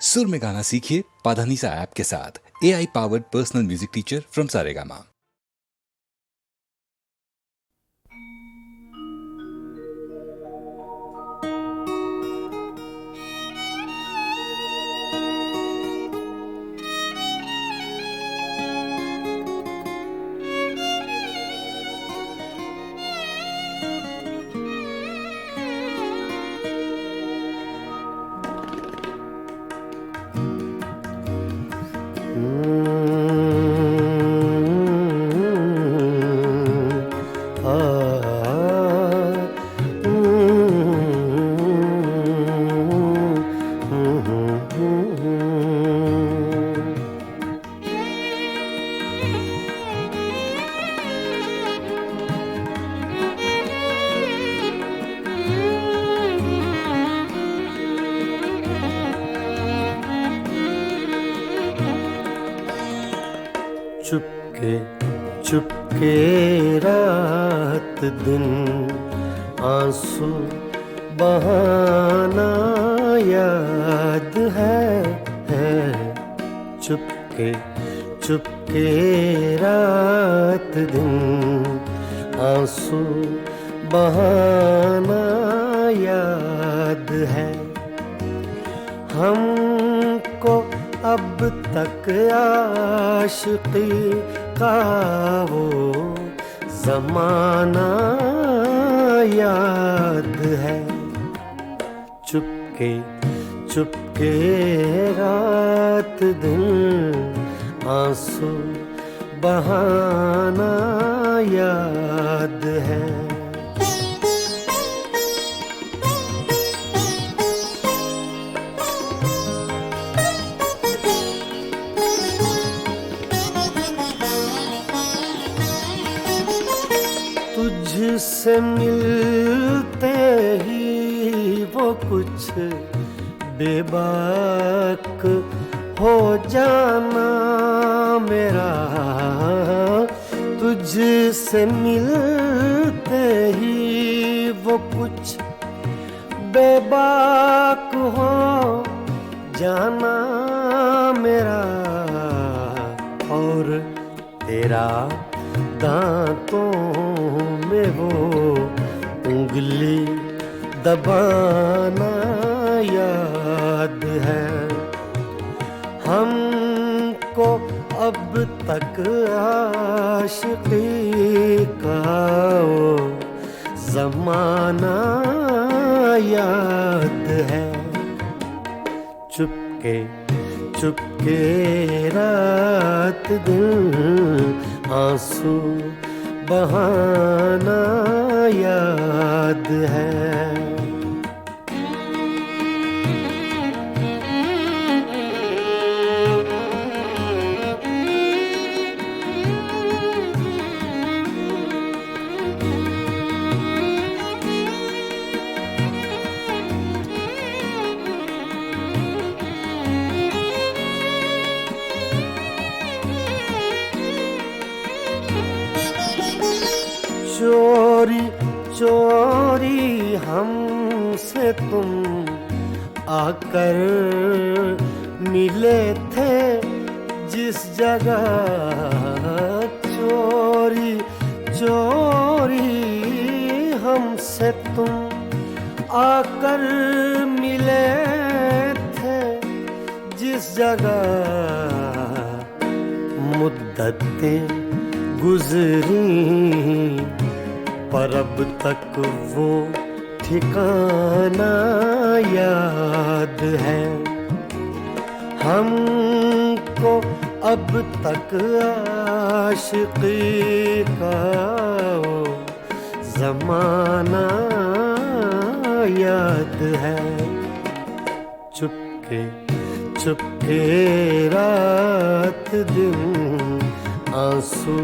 सुर में गाना सीखिए पाधानीसा ऐप के साथ। AI powered personal music teacher from Saregama. Chupke Chupke रात दिन आंसू बहाना याद है। चुपके चुपके रात दिन आंसू बहाना याद है। हमको अब तक आशिकी का वो ज़माना याद है। चुपके चुपके रात दिन आंसू बहाना याद है। तुझसे मिलते ही वो कुछ बेबाक हो जाना मेरा। तुझसे मिलते ही वो कुछ बेबाक हो जाना मेरा। और तेरा दांतों में वो उंगली दबाना याद है। हमको अब तक आशिकी का वो ज़माना याद है। चुपके चुपके रात दिन आंसू बहाना याद है। चोरी चोरी हमसे तुम आकर मिले थे जिस जगह। चोरी चोरी हमसे तुम आकर मिले थे जिस जगह। मुद्दतें गुजरी पर अब तक वो ठिकाना याद है। हमको अब तक आशिकी का वो ज़माना याद है। चुपके चुपके रात दिन आंसू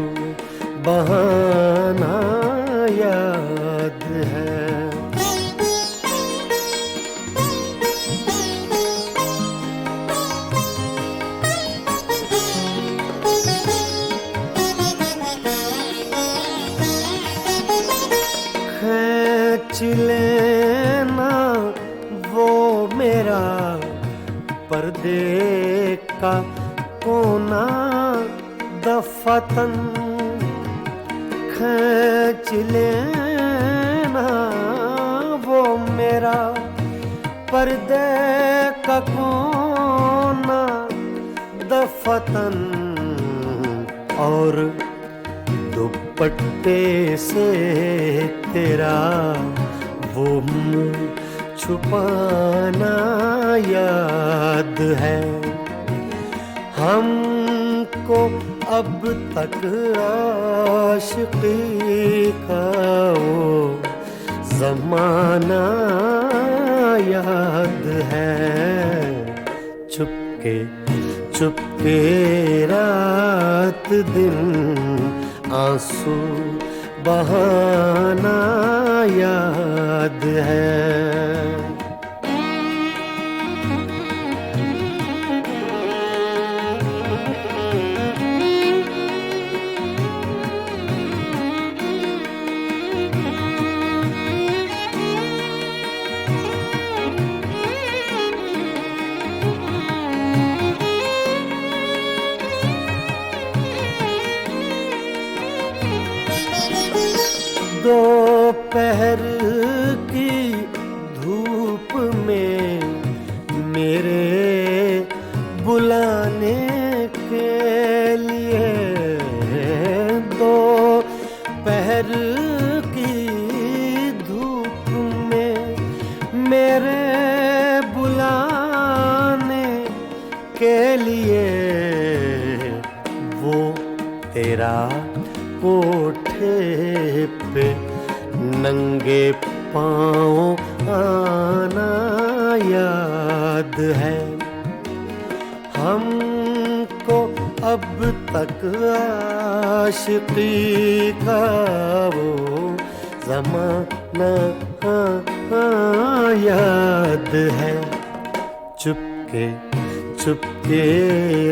बहाना याद है। खींच लेना वो मेरा पर्दे का कोना दफातन खींच लेना वो मेरा पर्दे का कोना दफातन और दुपट्टे से तेरा वो मुंह छुपाना याद है। हमको अब तक आशिकी का वो ज़माना याद है। चुपके चुपके रात दिन आंसू बहाना याद है। दोपहर की धूप में मेरे बुलाने के लिए, दोपहर की धूप में मेरे बुलाने के लिए वो तेरा कोठे पे नंगे पाँव आना याद है। हमको अब तक आशिकी का वो ज़माना याद है। चुपके चुपके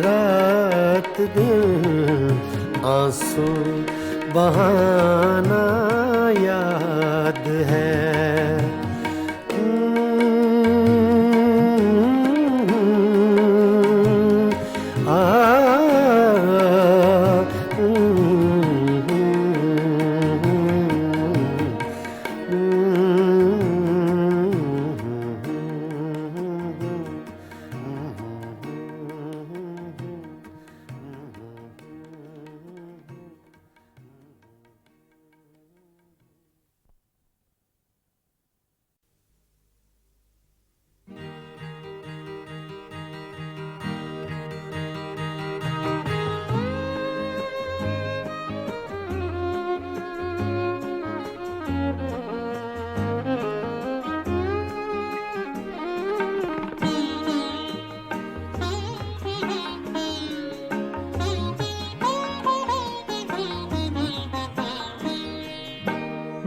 रात दिन आंसू बहाना याद है।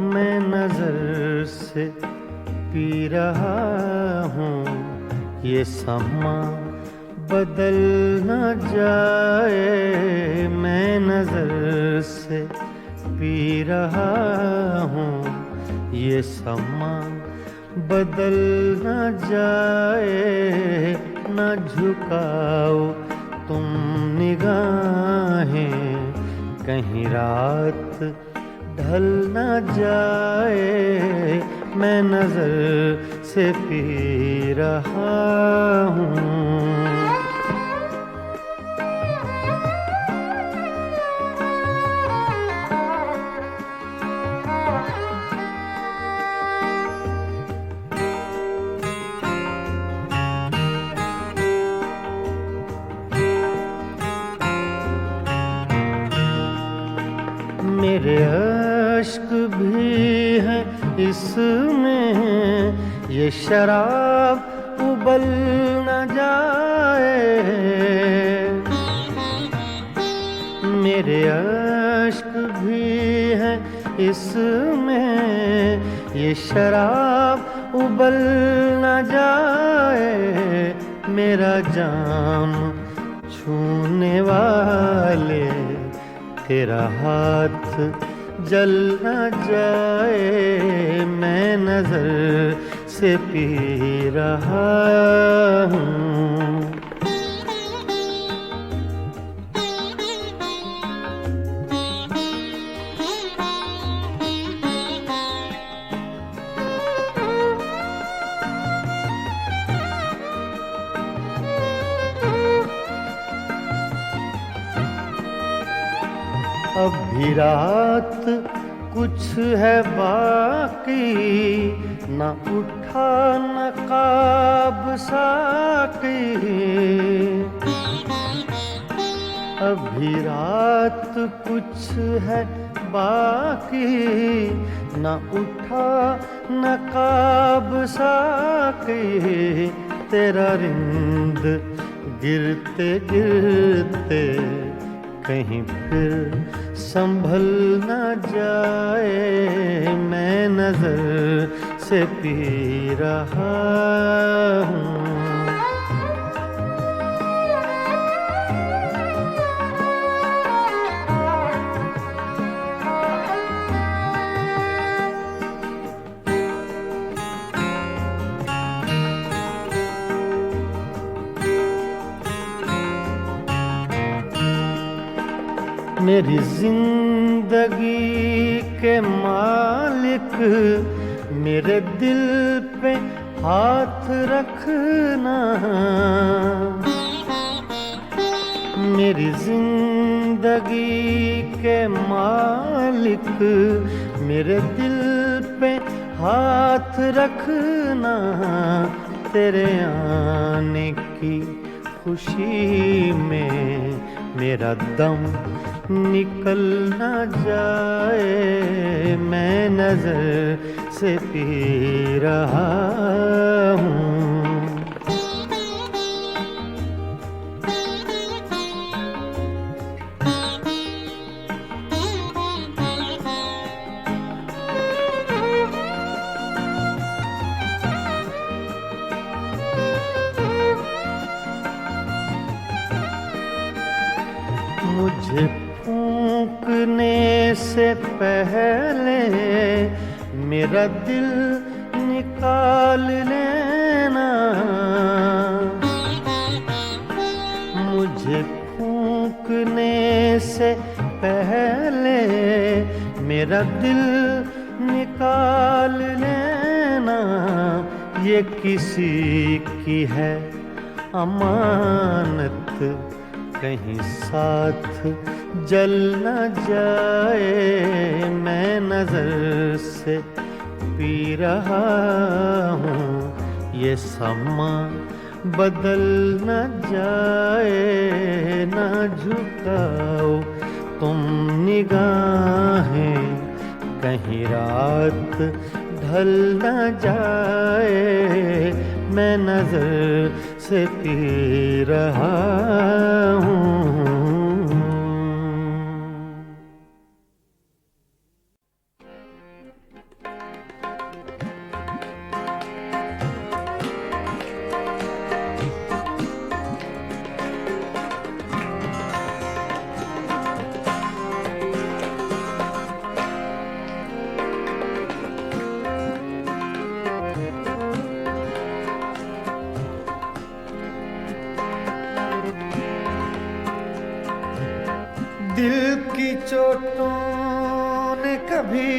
मैं नजर से पी रहा हूँ ये समा बदल न जाए। मैं नजर से पी रहा हूँ ये समा बदल न जाए। न झुकाओ तुम निगाहें कहीं रात ढल न जाए। मैं नजर से पी रहा हूँ। मेरे अश्क भी है इसमें, ये शराब उबल न जाए। मेरे अश्क भी है इसमें, ये शराब उबल न जाए। मेरा जाम छूने वाले तेरा हाथ जल न जाए। मैं नजर से पी रहा हूँ। अभी रात कुछ है बाकी, न उठा नकाब साकी। अभी रात कुछ है बाकी, न उठा नकाब साकी। तेरा रिंद गिरते गिरते कहीं फिर संभल न जाए, मैं नजर से पी रहा हूँ। मेरी जिंदगी के मालिक, मेरे दिल पे हाथ रखना। मेरी जिंदगी के मालिक, मेरे दिल पे हाथ रखना। तेरे आने की खुशी में मेरा दम निकल न जाए, मैं नजर से पी रहा हूँ। मुझे फूंकने से पहले मेरा दिल निकाल लेना। मुझे फूंकने से पहले मेरा दिल निकाल लेना। ये किसी की है अमानत, कहीं साथ जल न जाए, मैं नजर से पी रहा हूँ। ये समा बदल न जाए, ना झुकाओ तुम निगाहें, कहीं रात ढल न जाए, मैं नजर से पी रहा हूँ। दिल की चोटों ने कभी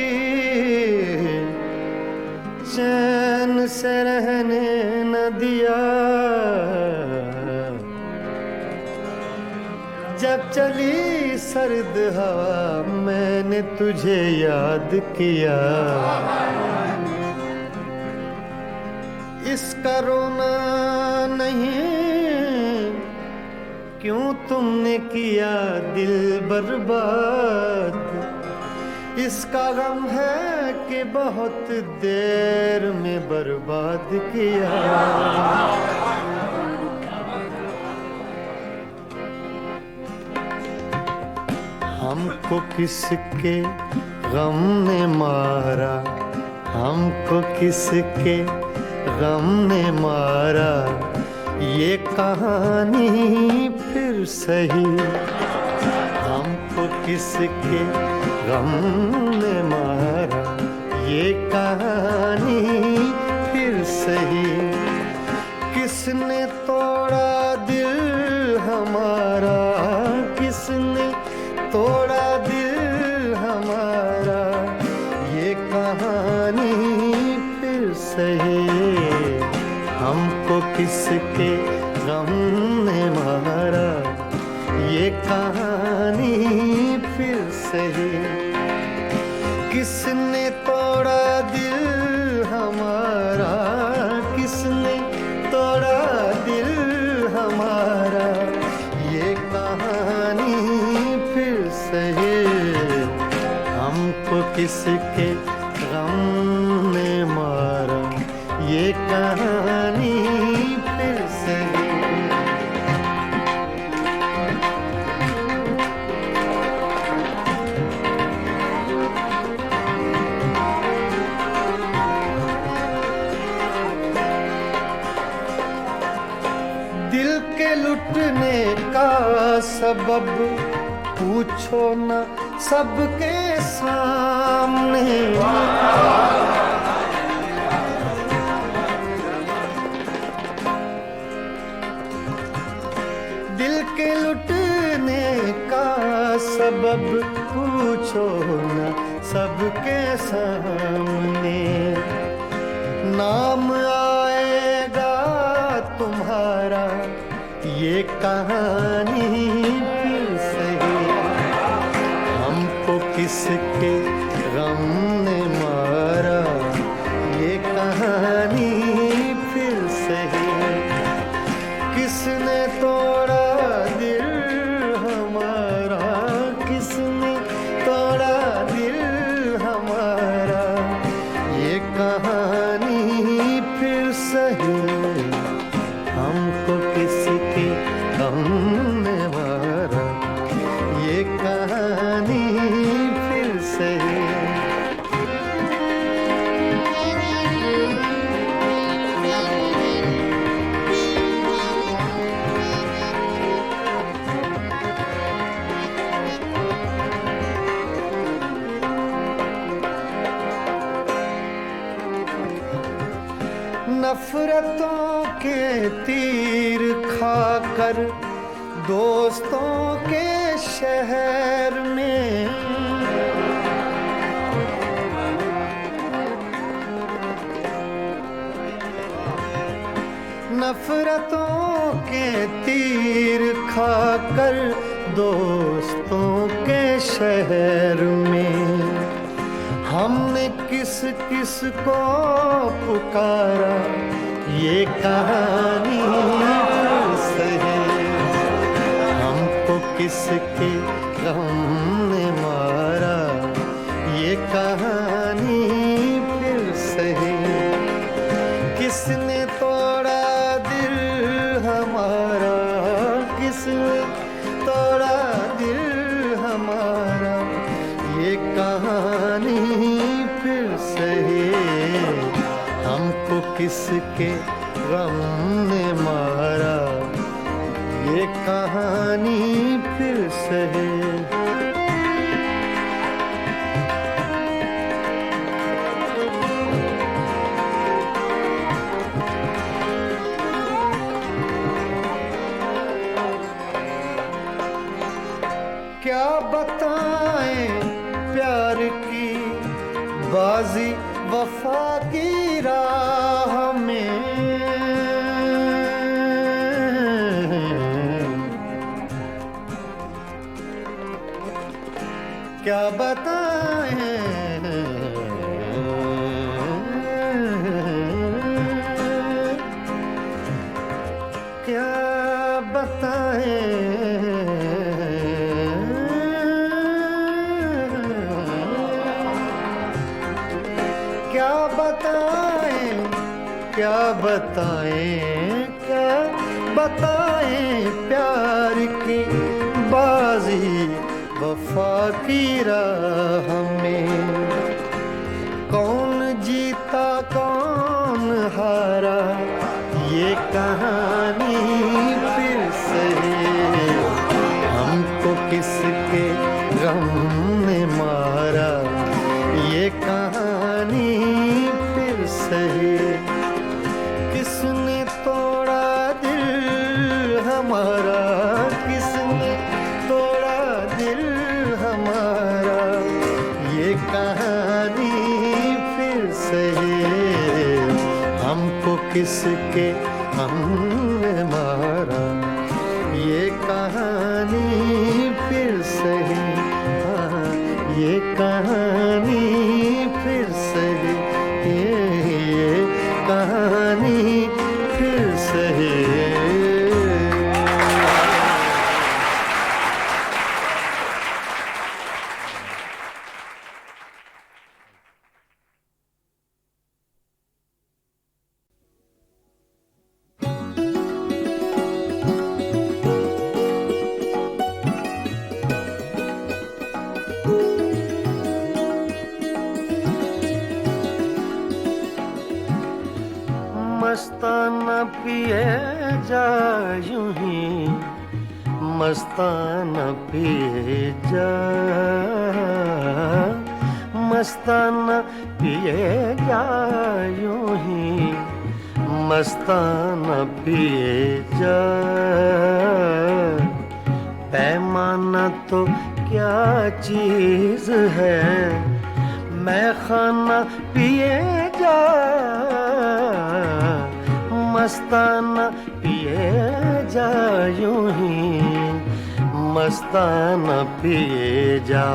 चैन से रहने न दिया। जब चली सर्द हवा मैंने तुझे याद किया। इसका रोना नहीं, क्यों तुमने किया दिल बर्बाद। इसका गम है कि बहुत देर में बर्बाद किया। हमको किसके गम ने मारा, हमको किसके गम ने मारा, ये कहानी फिर सही। हमको किसके गम ने मारा, ये कहानी फिर सही। किसने तोड़ा दिल हमारा, किसने तोड़ा दिल हमारा, ये कहानी फिर सही। हमको किसके गम ने मारा, ये कहानी फिर सही। किसने तोड़ा दिल हमारा, किसने तोड़ा दिल हमारा, ये कहानी फिर सही। हमको किसके गम ने मारा, ये कहानी फिर सही। दिल के लुटने का सबब पूछो न सबके सामने। दिल के लुटने का सबब पूछो न सबके सामने। नाम आएगा तुम्हारा, ये कहानी फिर सही। हमको किसके गम ने मारा, ये कहानी फिर सही। किसने तोड़ा दिल हमारा, किसने तोड़ा दिल हमारा, ये कहानी फिर सही। हमको किसके गम ने मारा, ये कहानी फिर सही। नफरतों के तीर खाकर दोस्तों के शहर में, नफरतों के तीर खाकर दोस्तों के शहर में, हमने किस किस को पुकारा, ये कहानी फिर सही। हमको किसके गम ने मारा, ये कहानी फिर सही। किसने तोड़ा दिल हमारा, किसने तोड़ा दिल हमारा, ये कहानी फिर सही। हमको किसके गम ने मारा, ये कहानी फिर सही। क्या बताएं प्यार की बाजी वफा की राह में, क्या बताएं, क्या बताएं, क्या बताएं, क्या बताएं, क्या बताएं प्यार की बाजी वफा की राह में। कौन जीता कौन हारा, ये कहानी फिर सही। हमको किसके गम ने मारा, ये कहानी फिर सही। मारा, किसने तोड़ा दिल हमारा, ये कहानी फिर से हमको किसके हमने मारा, ये कहानी फिर से, हाँ ये कहानी फिर से, ये कहानी फिर से। मस्ताना पिए जा यूं ही, मस्ताना पिए जा, मस्ताना पिए जा यूं ही, मस्ताना पिए जा। पैमाना तो क्या चीज है, मैं खाना पिए जा, मस्ताना पिए जा यूं ही, मस्ताना पिए जा।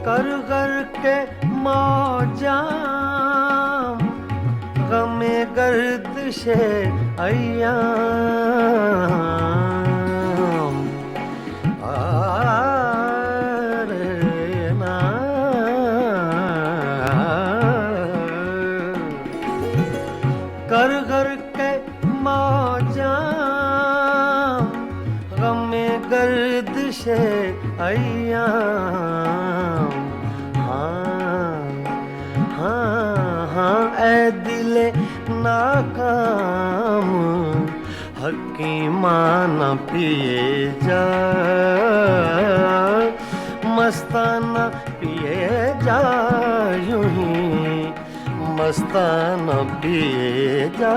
कर कर के मौजा गमे गर्दिशे अय्याम, ना कर कर के मौजा गमे गर्दिशे अय्याम, ऐ दिले नाकाम हकीमाना पिए जा, मस्ताना पिए जा यूं ही, मस्ताना पिए जा।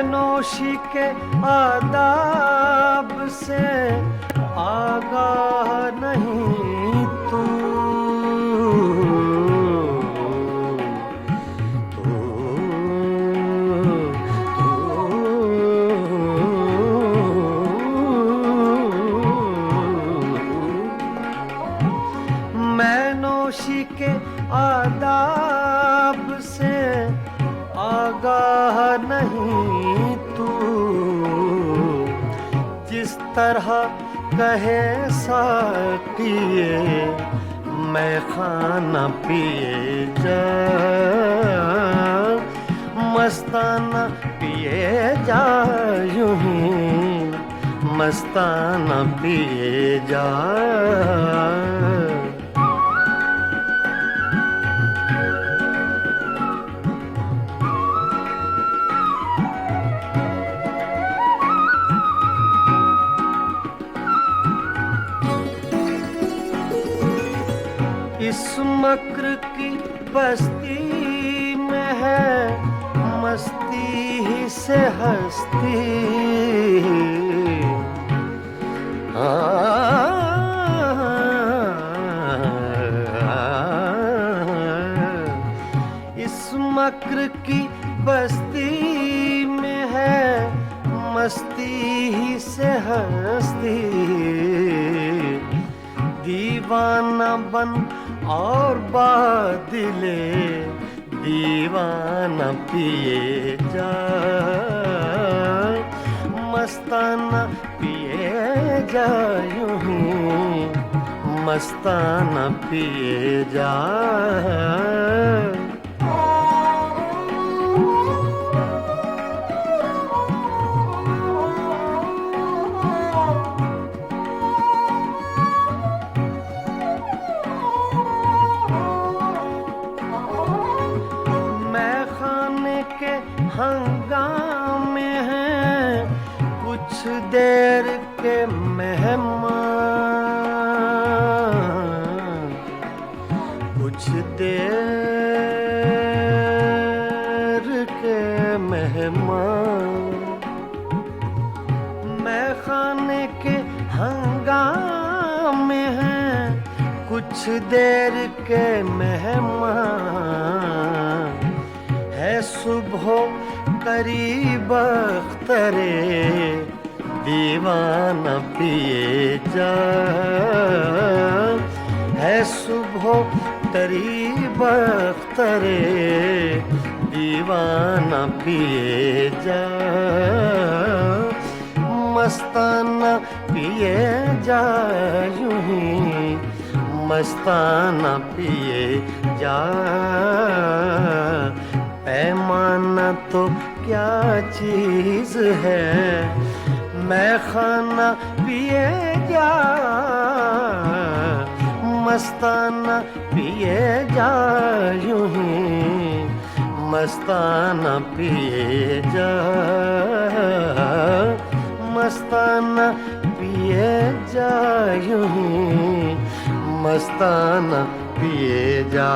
नौशी के आदाब से आगाह नहीं तू, मैं नौशी के आदाब से आगाह नहीं तू, जिस तरह कहे साकिए मैं खाना पिए जा, मस्ताना पिए जा यूं ही, मस्ताना पिए जा। इस मक्र की बस्ती में है मस्ती ही से हस्ती, इस मक्र की बस्ती में है मस्ती ही से हस्ती, दीवाना बन और बादिले दीवाना पिए जा, मस्ताना पिए जा यूं ही, मस्ताना पिए जा। देर के मेहमान, कुछ देर के मेहमान, मैं खाने के हंगामे हैं, कुछ देर के मेहमान, है सुबह करीब अख्तरे दीवाना पिए जा, है सुबह करीब अख्तरे दीवाना पिए जा, मस्ताना पिए जा यूं ही, मस्ताना पिए जा, पैमाना तो क्या चीज है, मैं खाना पिए जा, मस्ताना पिए जा यूं ही, मस्ताना पिए जा, मस्ताना पिए जा यूं ही, मस्ताना पिए जा।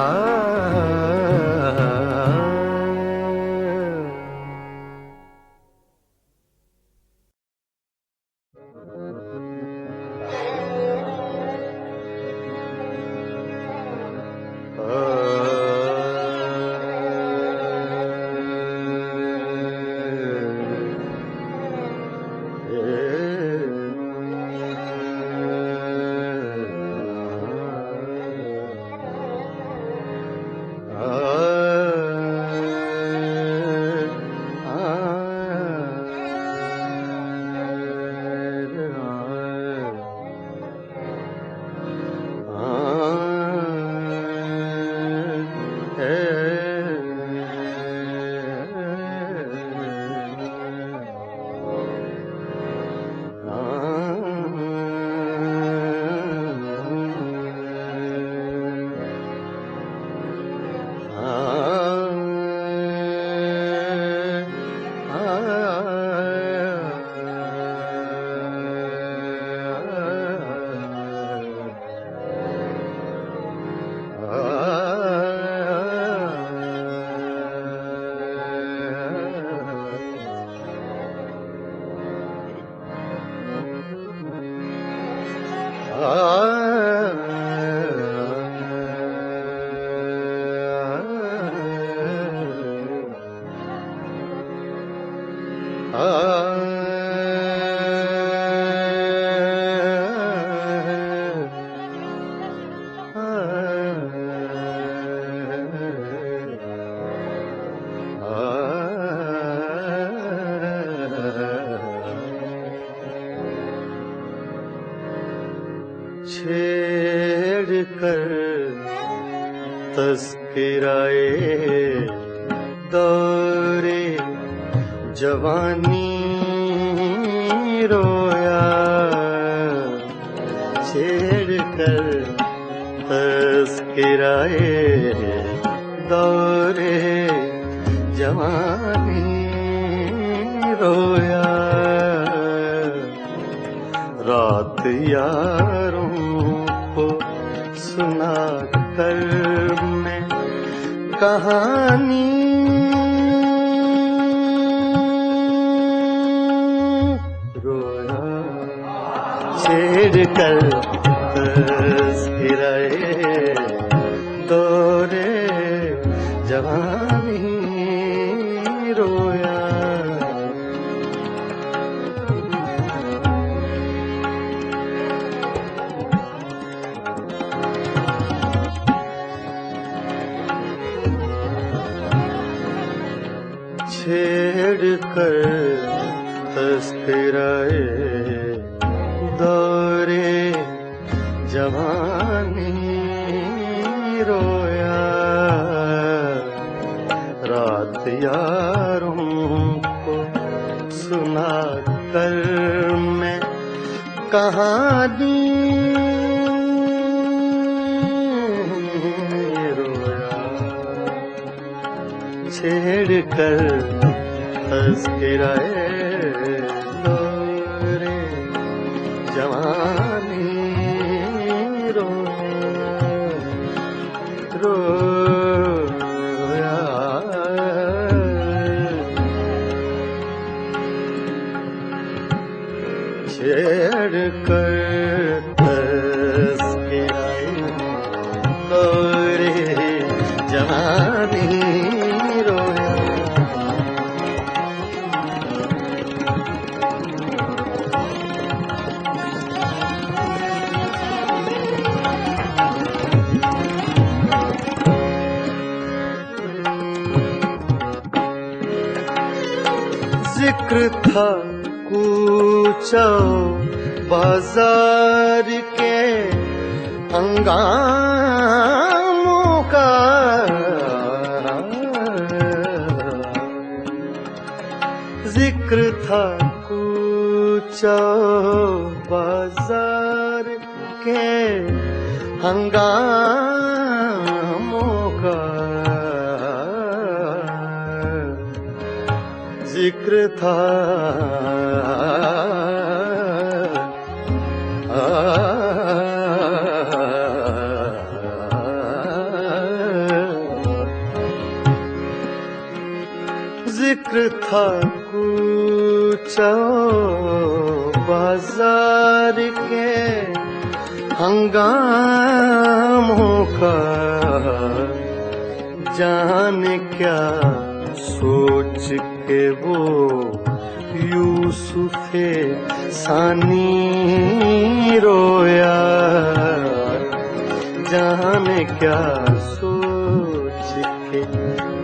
छेड़ कर तस्किराए दौरे जवानी रोया, छेड़ कर तस्किराए दौरे जवानी रोया, रात यारों को सुना कर मैं कहानी रोया, छेड़ कर तस्किराए दौरे जवानी रोया, छेड़ कर तस्किराए दौरे जवानी रोया, रात यारों को सुना कर मैं कहानी रोया, छेड़ कर तस्किराए दौरे जवानी रोया छेड़ कर तस्कराए तोरे जवानी रोया जिक्र था कूचो बाजार के हंगामों का जिक्र था कूचो बाजार के हंगामों का जिक्र था जिक्र था कूचो बाजार के हंगामों का जाने क्या सोच के वो यूसुफे सानी रोया जाने क्या सोच के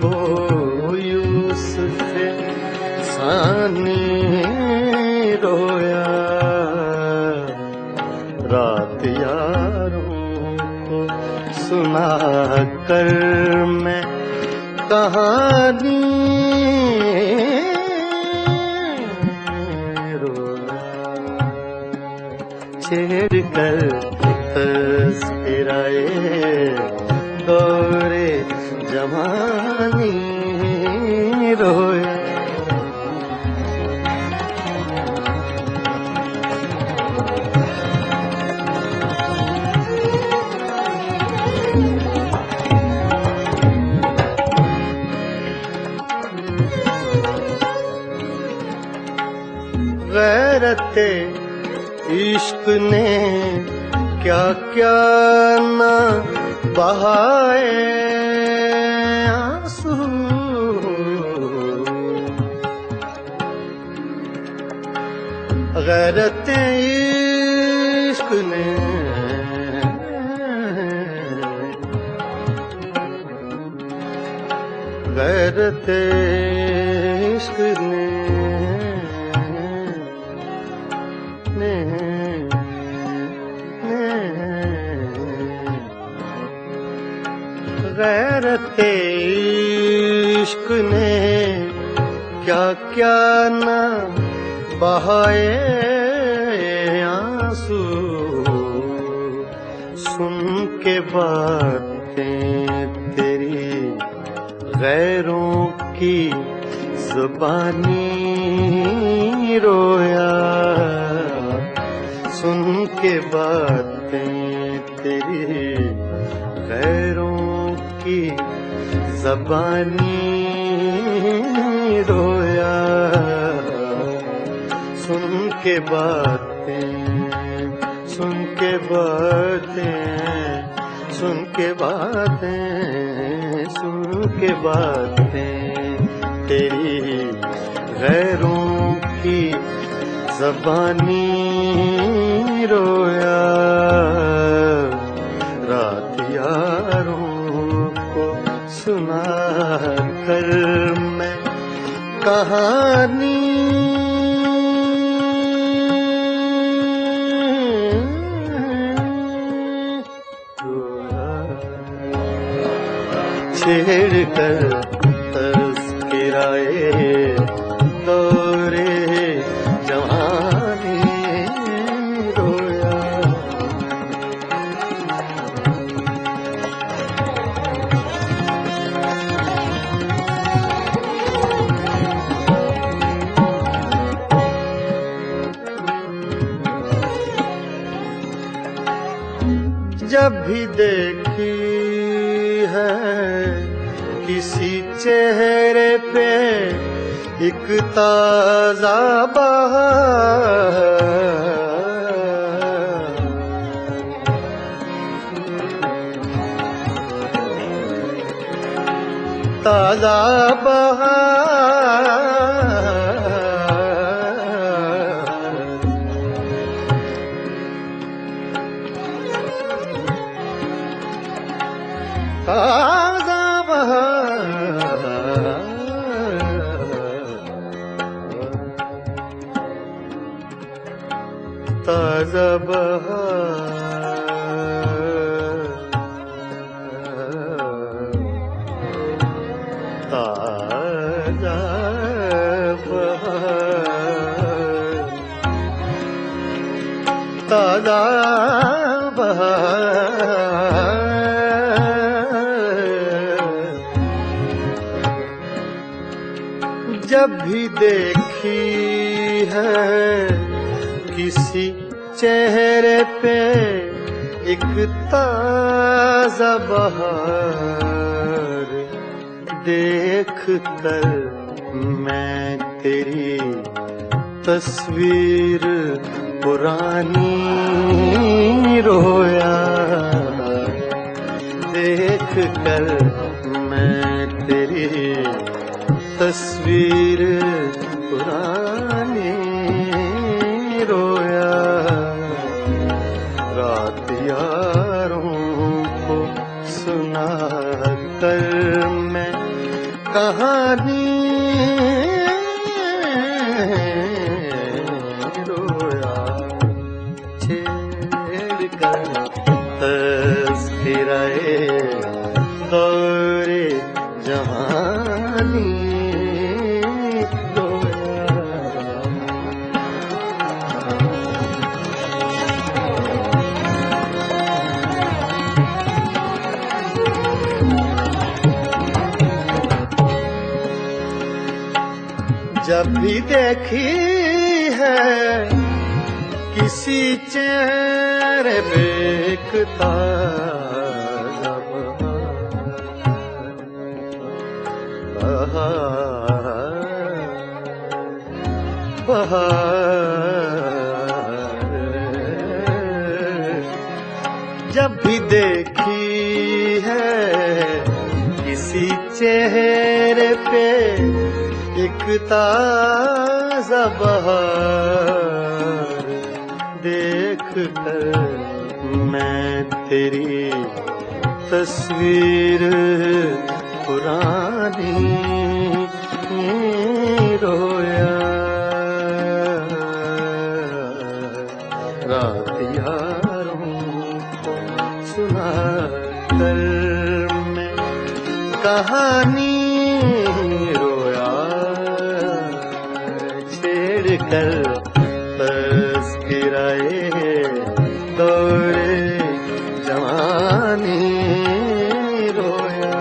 वो यूसुफे सानी रोया रात यारों को सुना कर मैं कहानी छेड़ कर तस्कराए दौरे जवानी रोया गैरते इश्क ने क्या क्या न बहाए आंसू गैरते इश्क ने गैरते इश्क ने गैरते इश्क ने क्या क्या न बहाए आंसू सुन के बातें तेरी गैरों की ज़ुबानी रोया सुन के बातें तेरी गैरों की ज़बानी रोया सुन के बातें सुन के बातें सुन के बातें सुन के बातें तेरी गैरों की ज़बानी रोया रात यारों को सुना कर मैं कहानी छेड़ कर तस्कराए दौरे जवानी रोया जब भी देखी है किसी चेहरे पे एक ताजा बहार, ताजा बहार, ताजा बहार, ताजा बहार, ताजा बहार, ताजा बहार। जब भी देखी है किसी चेहरे पे एक ताजा बहार, देख कर मैं तेरी तस्वीर पुरानी रोया, देख कर मैं तेरी तस्वीर पुरानी रोया। रात यारों को सुना कर मैं कहानी रोया, छेड़ कर तज़किराए दौरे जवानी जब भी देखी है किसी चेहरे पे एक ताजा बहार, बहार। जब भी देखी है किसी चेहरे पे एक ताजा बहार, देख कर मैं तेरी तस्वीर पुरानी रोया। रात यारों को सुना कर मैं कहानी रोया, कर तज़किराए दौरे जवानी रोया।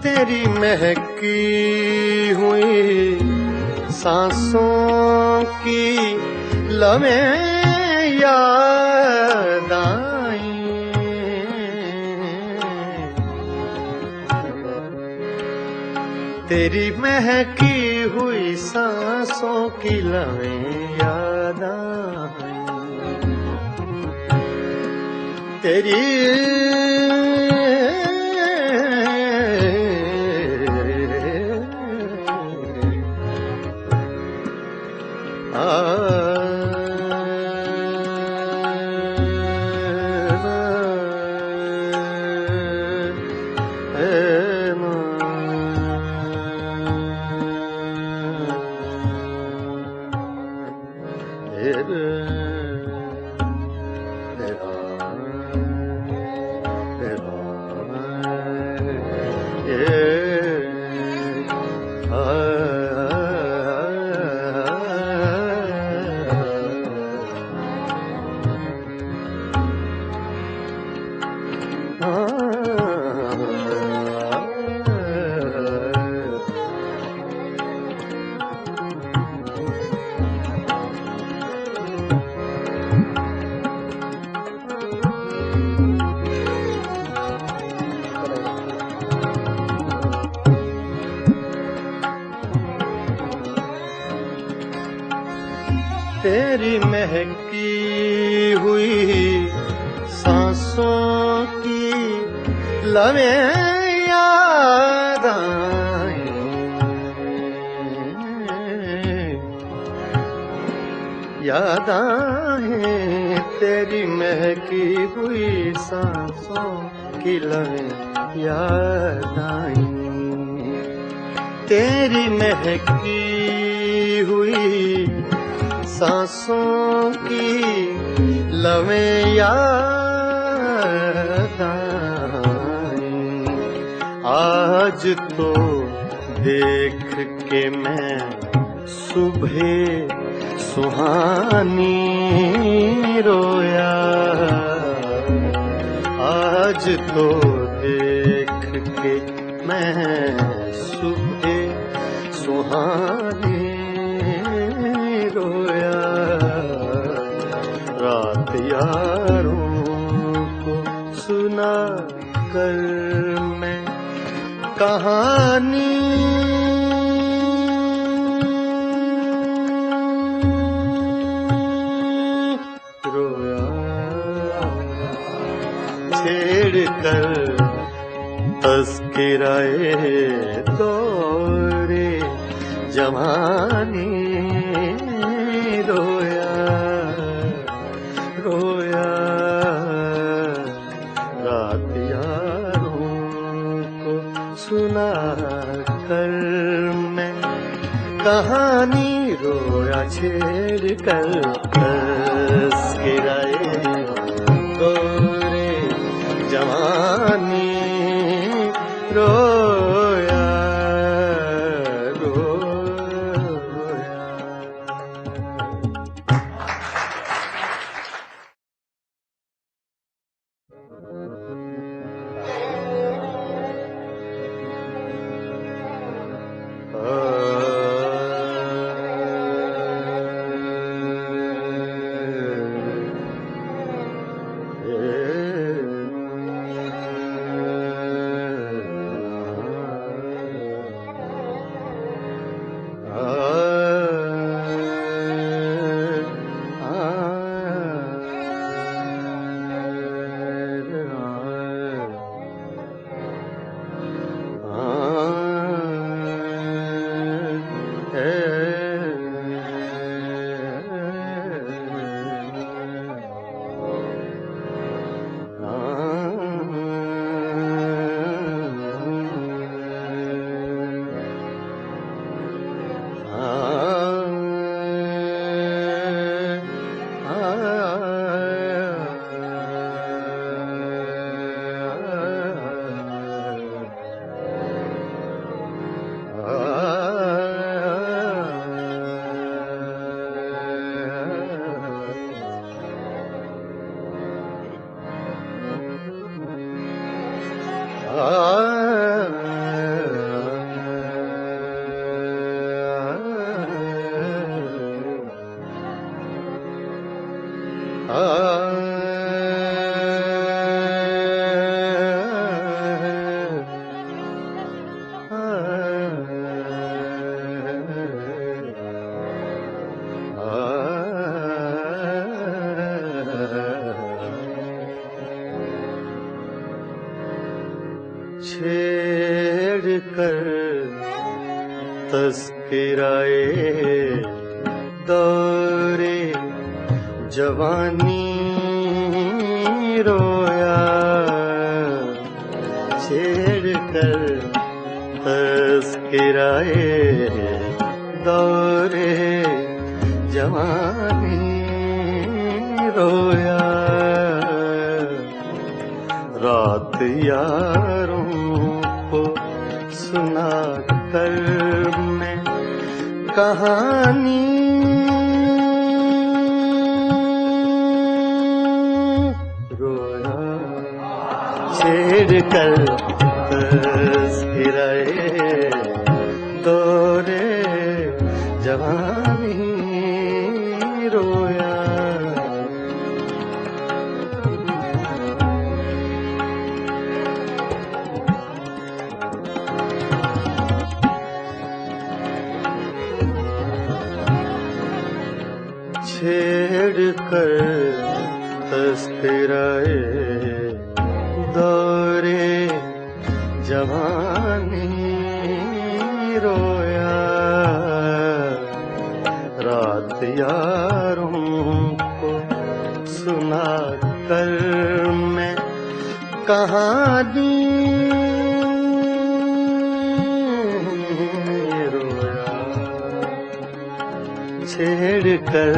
तेरी महकी हुई सांसों की लम्हें याद आई, तेरी महकी हुई सांसों की लम्हें याद आई, तेरी तेरी महकी हुई सांसों की लवें याद आए, याद आए तेरी महकी हुई सांसों की लवें याद आई, तेरी महकी हुई सांसों की लवें याद आई। आज तो देख के मैं सुबह सुहानी रोया, आज तो देख के मैं सुबह सुहानी रोया, रात यारों को सुना कर मैं कहानी रोया, छेड़ कर तज़किराए दौरे जवानी रोया, रोया, रात यारों को सुना कर मैं कहानी रोया, छेड़ कर तज़किराए दौरे जवानी रोया, छेड़ कर तज़किराए दौरे जवानी रोया, छेड़ कर तज़किराए दौरे जवानी रोया, रात यारों को सुना कर मैं कहानी रोया, छेड़ कर तज़किराए दौरे जवानी रोया, कर तस्कराए दौरे जवानी रोया रात यारों को सुना कर मैं कहानी छेड़ कर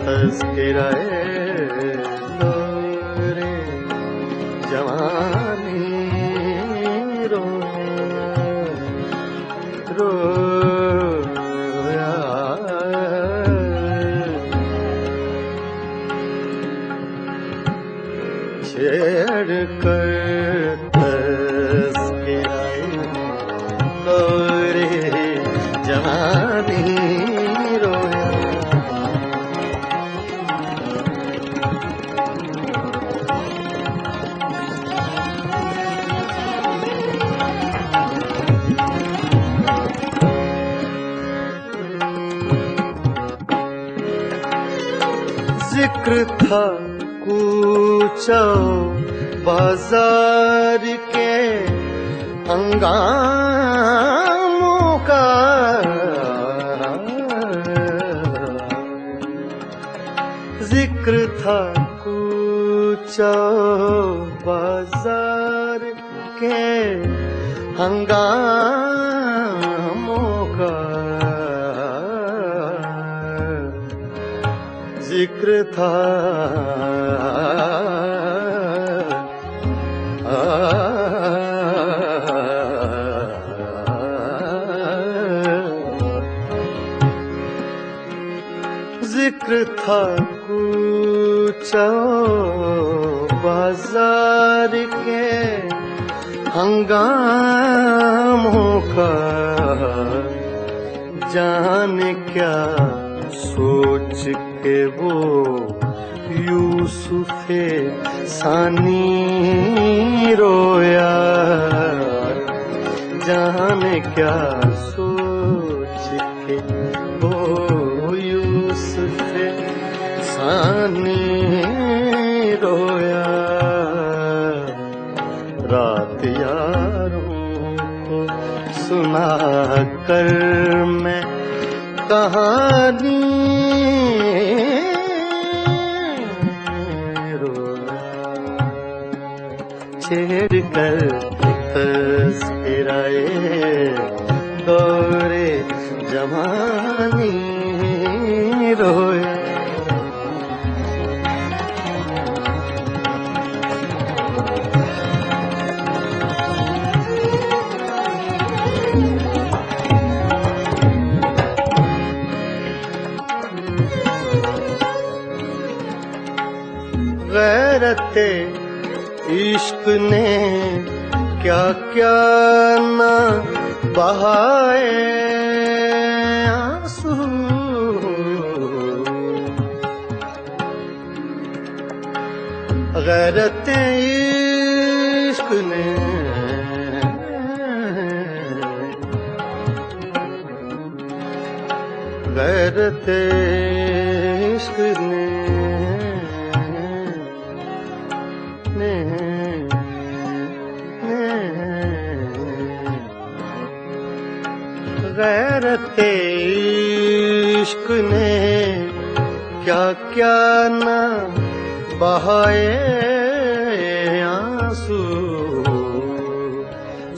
तस्कराए दौरे जवानी रोया छेड़ कर तस्कराए दौरे जवानी जिक्र था कूचा बाजार के हंगामों का जिक्र था कूचा बाजार के हंगामों का जिक्र था जिक्र था कूचा बाजार के हंगामों का जाने क्या सोच के वो यूसुफे सानी रोया जाने क्या सोच के वो यूसुफे सानी रोया रात यारों को सुना कर मैं कहानी छेड़ कर तस्कराए दौरे जवानी रोया गैरते इश्क ने क्या क्या ना बहाए आंसू गैरते इश्क ने गैरते इश्क ने गैरते इश्क ने क्या क्या ना बहाए आंसू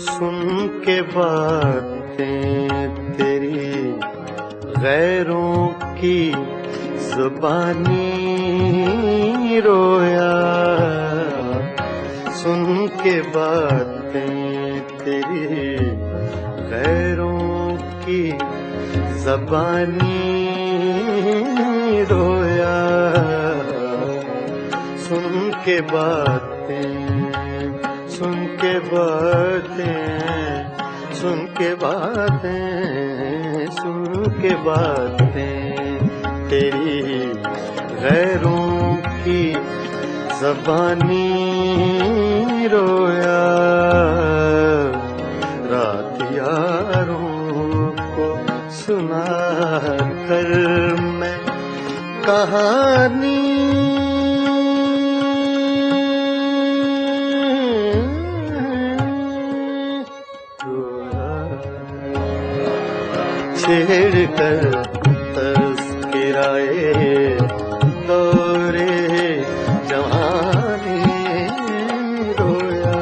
सुन के बातें तेरी गैरों की ज़ुबानी रोया सुन के बातें तेरी गैरों की ज़बानी रोया सुन के बातें सुन के बातें सुन के बातें सुन के बातें तेरी गैरों की ज़बानी रोया रात यारों को सुना कर मैं कहानी छेड़ कर तस्कराए दौरे जवानी रोया।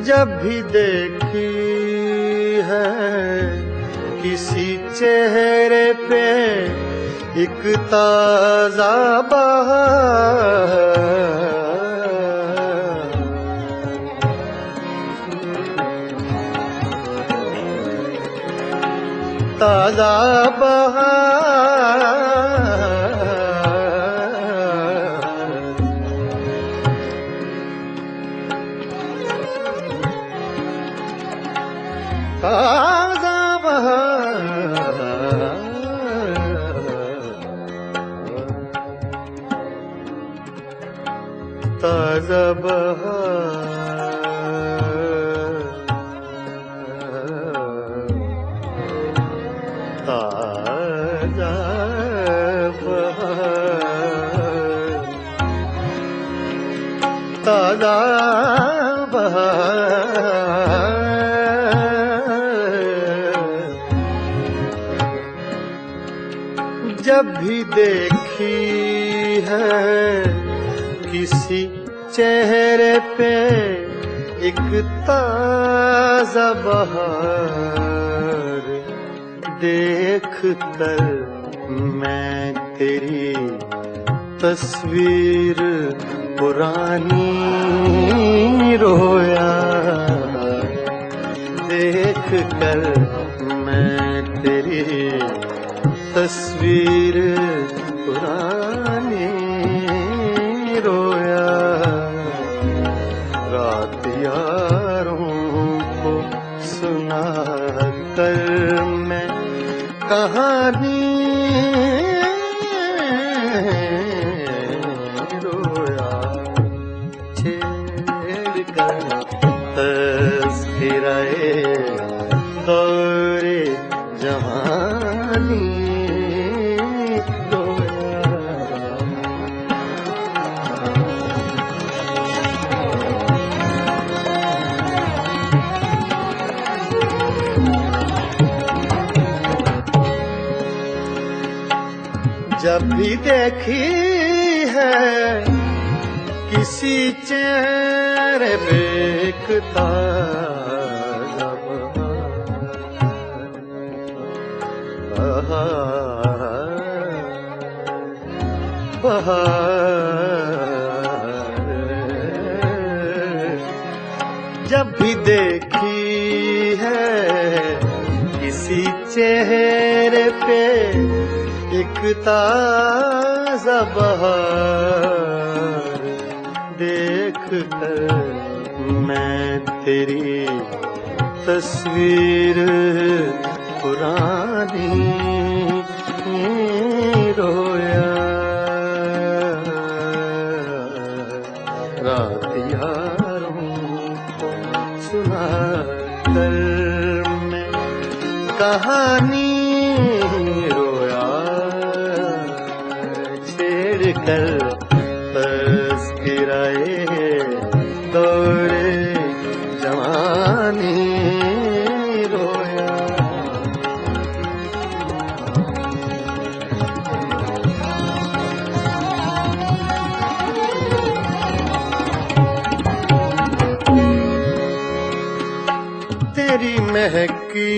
जब भी देखी है किसी चेहरे पे एक ताजा बहार, ताजा बहार, ताजा बहार, ताजा बहार, ताजा बहार, ताजा बहार। जब भी देखी है किसी चेहरे पे एक ताजा बहार, देख कर मैं तेरी तस्वीर पुरानी रोया। देख कर मैं तेरी तस्वीर पुरानी रोया। रात यारों को सुना कर मैं कहानी रोया। छेड़ कर तस्कराए दौरे जवानी जब भी देखी है किसी चेहरे पे एक ताजा बहार, जब भी देखी है किसी चेहरे पे एक ताजा बहार, देख कर मैं तेरी तस्वीर पुरानी रोया। रात यारों को सुना कर मैं कहानी रोया। छेड़ कर तस्कराए दौरे जवानी रोया। तेरी महकी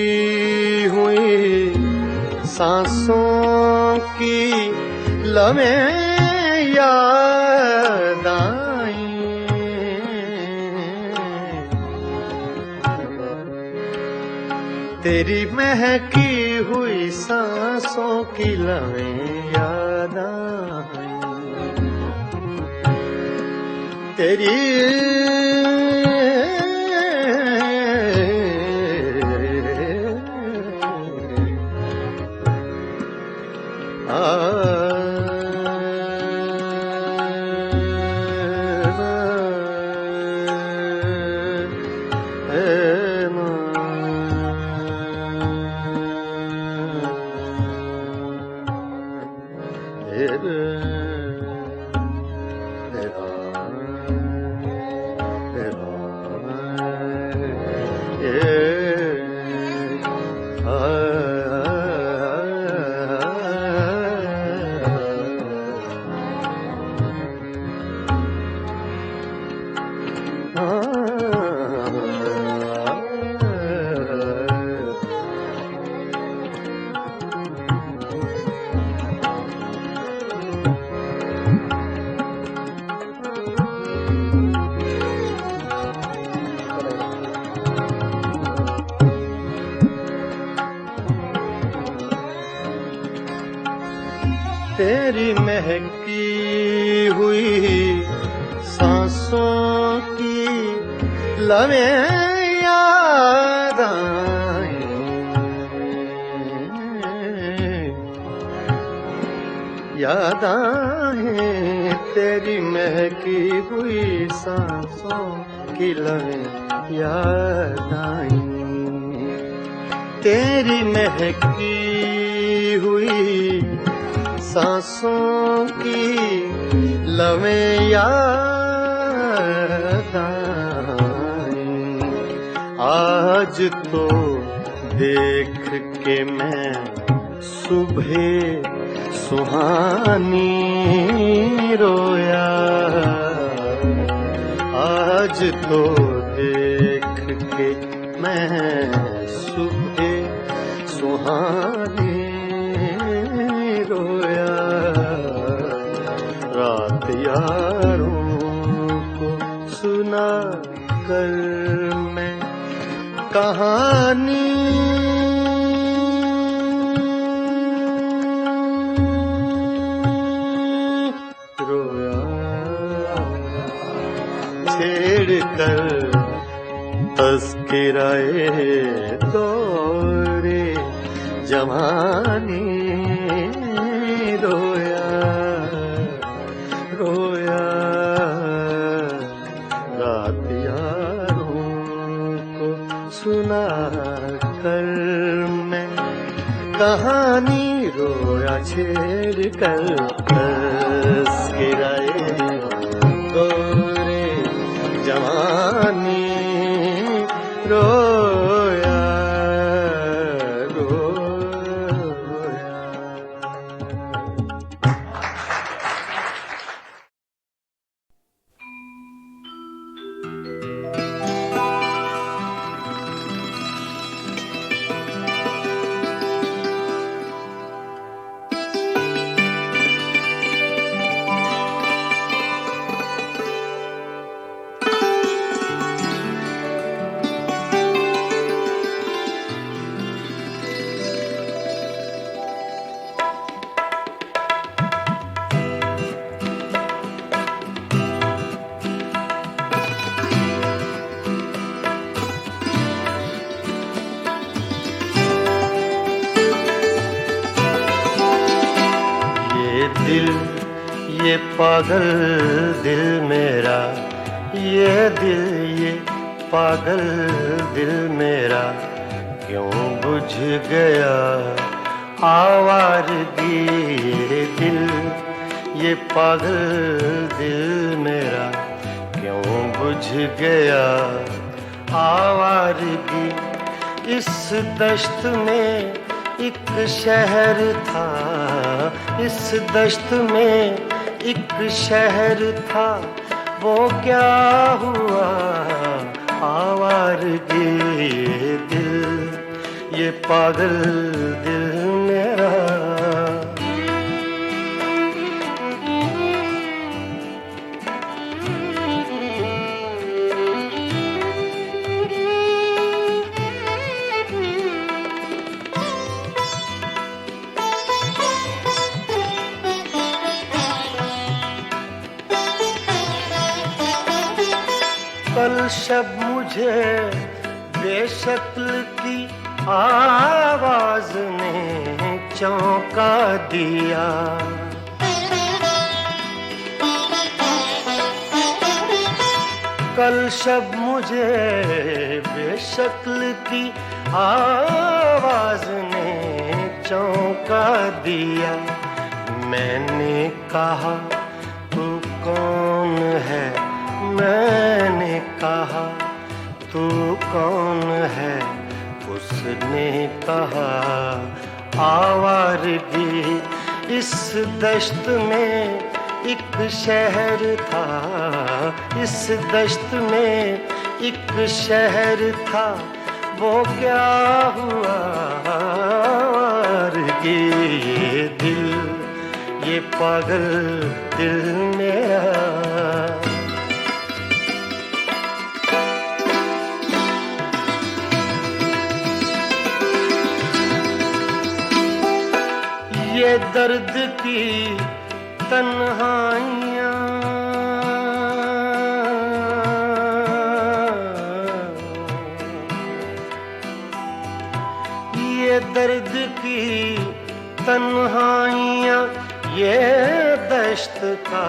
हुई सांसों की लम्हें याद आई। तेरी महकी हुई सांसों की लम्हें याद आई। तेरी तेरी महकी हुई सांसों की लवें याद आए, याद आए तेरी महकी हुई सांसों की लवें याद आई, तेरी महकी हुई सांसों की लवें याद आई। आज तो देख के मैं सुबह सुहानी रोया, आज तो देख के मैं सुबह सुहानी रोया, रात यारों को सुना कर मैं कहानी रोया, छेड़ कर तस्किराए दौरे जवानी रोया, रोया, रात यारों को सुना कर मैं कहानी रोया, छेड़ कर तस्किराए दौरे जवानी रोया, ये पागल दिल मेरा, ये दिल ये पागल दिल मेरा क्यों बुझ गया आवारगी, ये दिल ये पागल दिल मेरा क्यों बुझ गया आवारगी। इस दश्त में एक शहर था, इस दश्त में एक शहर था, वो क्या हुआ आवारगी, ये दिल ये पागल दिल मेरा। कल शब मुझे बेशक्ल की आवाज ने चौंका दिया, कल शब मुझे बेशक्ल की आवाज ने चौंका दिया। मैंने कहा तू कौन है, मैंने कहा तू कौन है, उसने कहा आवारगी। इस दश्त में एक शहर था, इस दश्त में एक शहर था, वो क्या हुआ आवारगी, ये दिल ये पागल दिल मेरा। ये ये दर्द की तन्हाइयाँ ये दर्द की तन्हाइयाँ ये दश्त का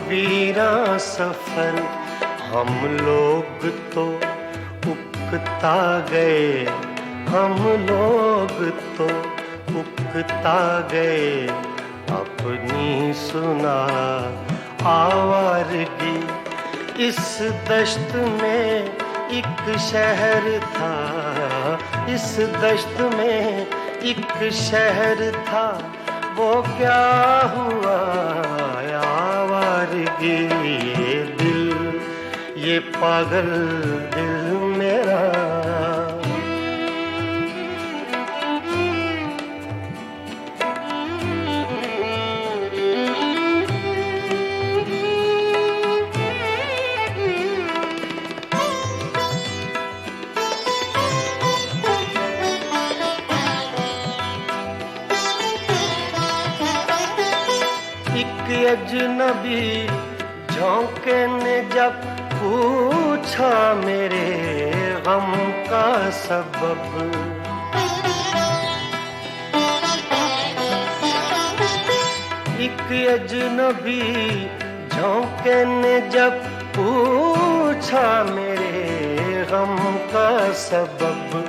वीरां सफर हम लोग तो उकता गए हम लोग तो उकता गए अपनी सुना आवारगी इस दश्त में एक शहर था इस दश्त में एक शहर था वो क्या हुआ आवारगी ये दिल ये पागल दिल मेरा अजनबी झोंके ने जब पूछा मेरे गम का सबब एक अजनबी झोंके ने जब पूछा मेरे गम का सबब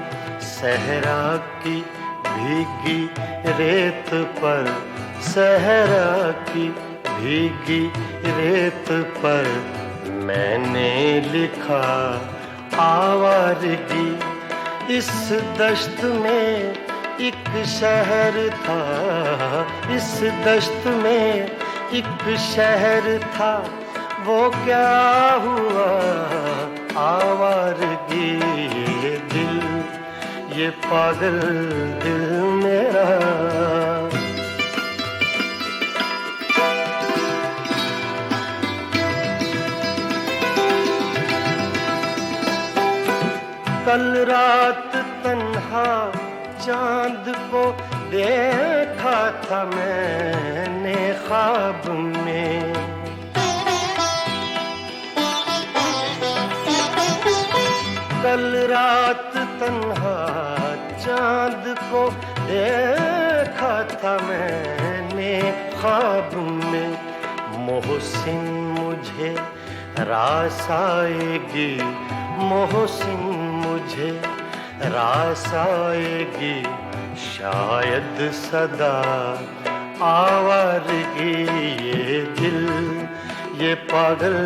सहरा की भीगी रेत पर सहरा की भीगी रेत पर मैंने लिखा आवारगी इस दश्त में एक शहर था इस दश्त में एक शहर था वो क्या हुआ आवारगी ये दिल ये पागल दिल मेरा कल रात तन्हा चांद को देखा था मैंने ख्वाब में कल रात तन्हा चांद को देखा था मैंने ख्वाब में मोहसिन मुझे रास आएगी मोहसिन मुझे रास आएगी शायद सदा आवारगी ये दिल ये पागल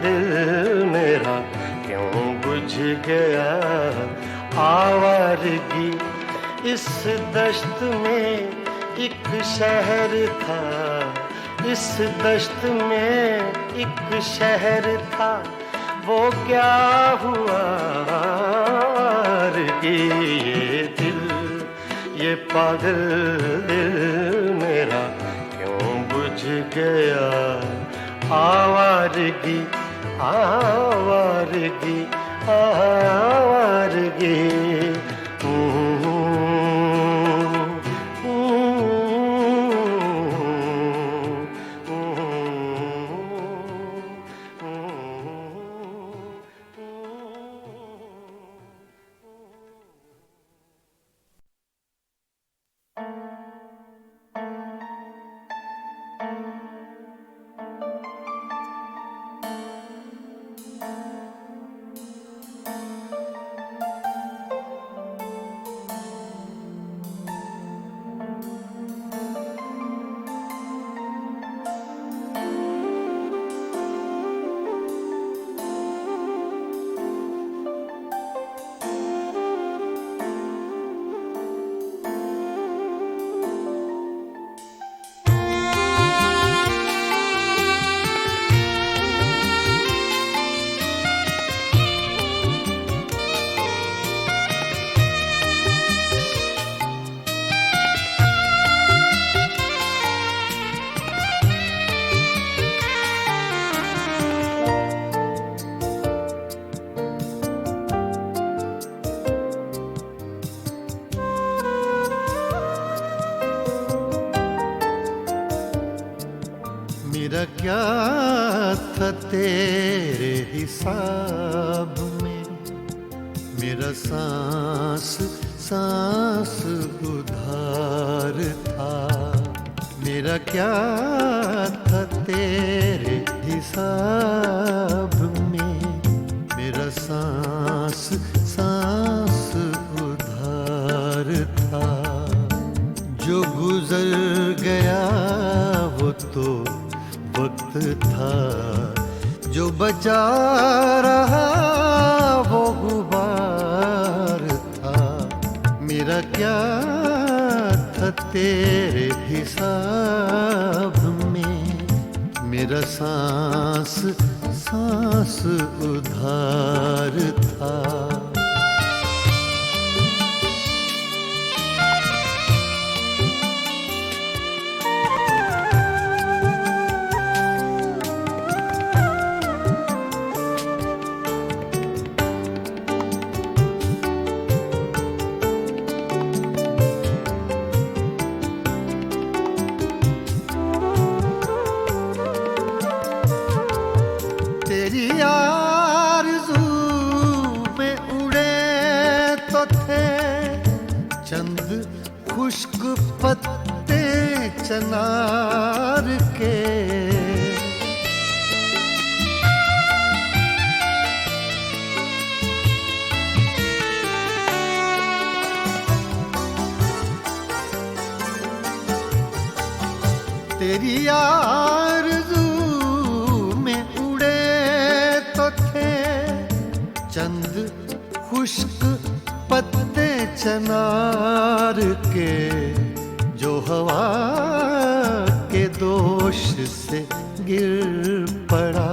दिल मेरा क्यों बुझ गया आवारगी इस दश्त में एक शहर था इस दश्त में एक शहर था वो क्या हुआ ये दिल ये पागल दिल मेरा क्यों बुझ गया आवारगी आवारगी आवारगी तेरे हिसाब में, मेरा सांस सांस उधार था। मेरा क्या था तेरे हिसाब में, मेरा सांस सांस उधार था। जो गुजर गया वो तो वक्त था, जो बचा रहा वो गुबार था। मेरा क्या था तेरे हिसाब में, मेरा सांस सांस उधार था। तेरी आरज़ू में उड़े तो थे चंद खुश्क पत्ते चनार के। तेरी आरज़ू में चंद खुश्क पत्ते चनार के, जो हवा के दोष से गिर पड़ा।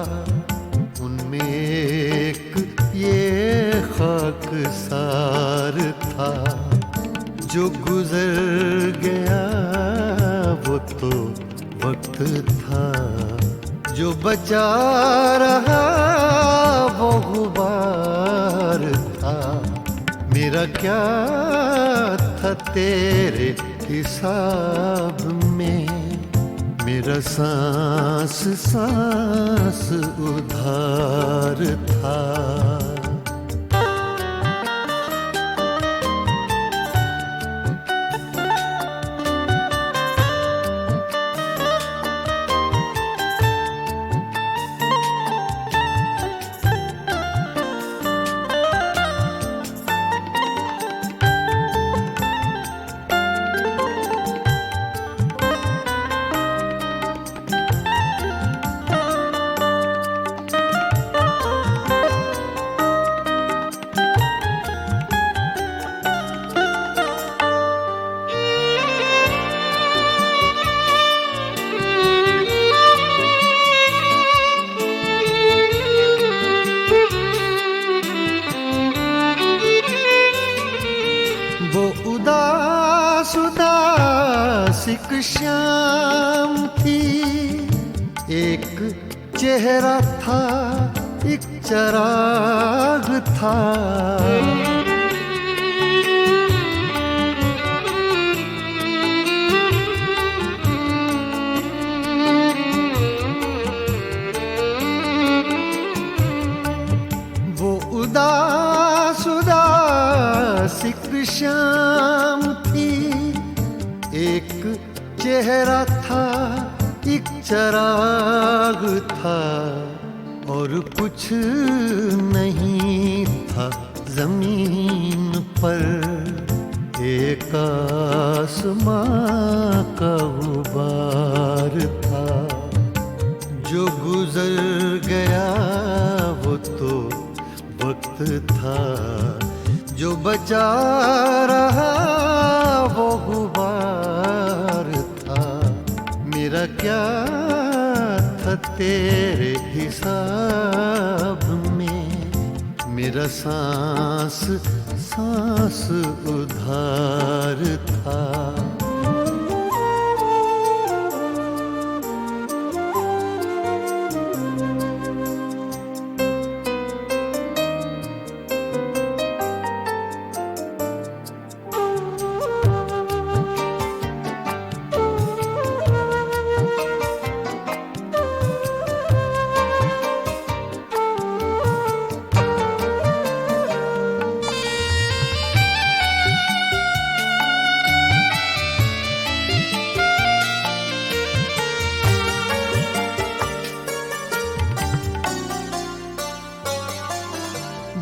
उनमें एक ये खाकसार था, जो गुजर गया वो तो वक्त था, जो बचा रहा वो गुबार था। मेरा क्या था तेरे हिसाब में, मेरा सांस सांस उधार था। वो उदास उदासिक शाम थी, एक चेहरा था एक चराग था। वो उदास उदासिक शाम थी, एक चेहरा था एक चराग था। और कुछ नहीं था जमीन पर, एक आसमां का गुबार था। जो गुजर गया वो तो वक्त था, जो बचा रहा वो गुबार था। मेरा क्या था तेरे हिसाब में, मेरा सांस सांस उधार था।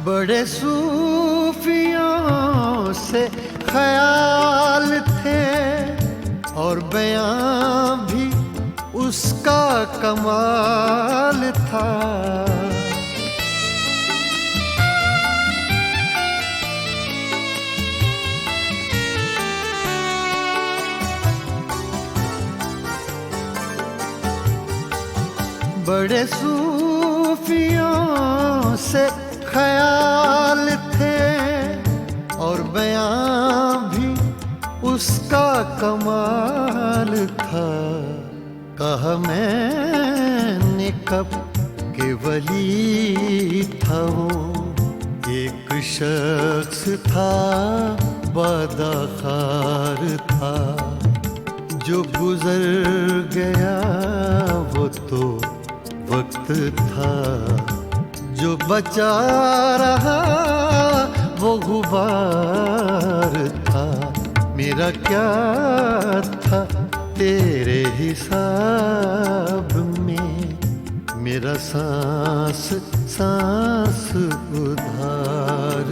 बड़े सूफियों से ख्याल थे और बयां भी उसका कमाल था। बड़े सूफियों से ख्याल थे और बयां भी उसका कमाल था। कहा मैंने कब के वली था वो, एक शख्स था बदखार था, जो गुजर गया वो तो वक्त था, जो बचा रहा वो गुबार था। मेरा क्या था तेरे हिसाब में, मेरा सांस सांस उधार